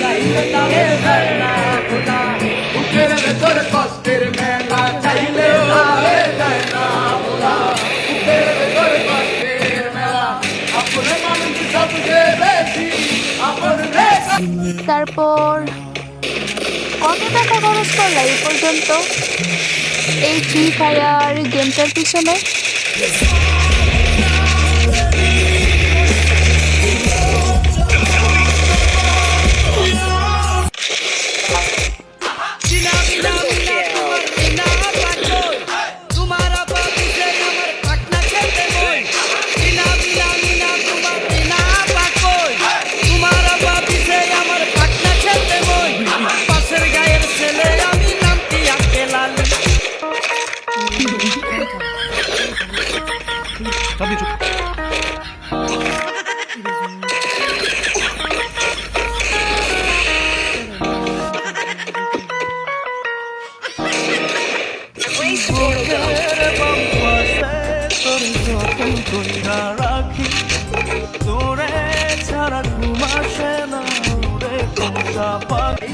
চাইলে তালে যায় না খোদা বুকের ভেতর কষ্টের মেলা চাইলে তালে যায় না খোদা বুকের ভেতর কষ্টের মেলা আপনে মানুষ সবচেয়ে বেশি আপন রে। তারপর কত টাকা খরচ করলা এই পর্যন্ত এই ফ্রি ফায়ার গেমটার পিছনে? তোরে ছাড়া ঘুম আসে না রে কোনটা পাখি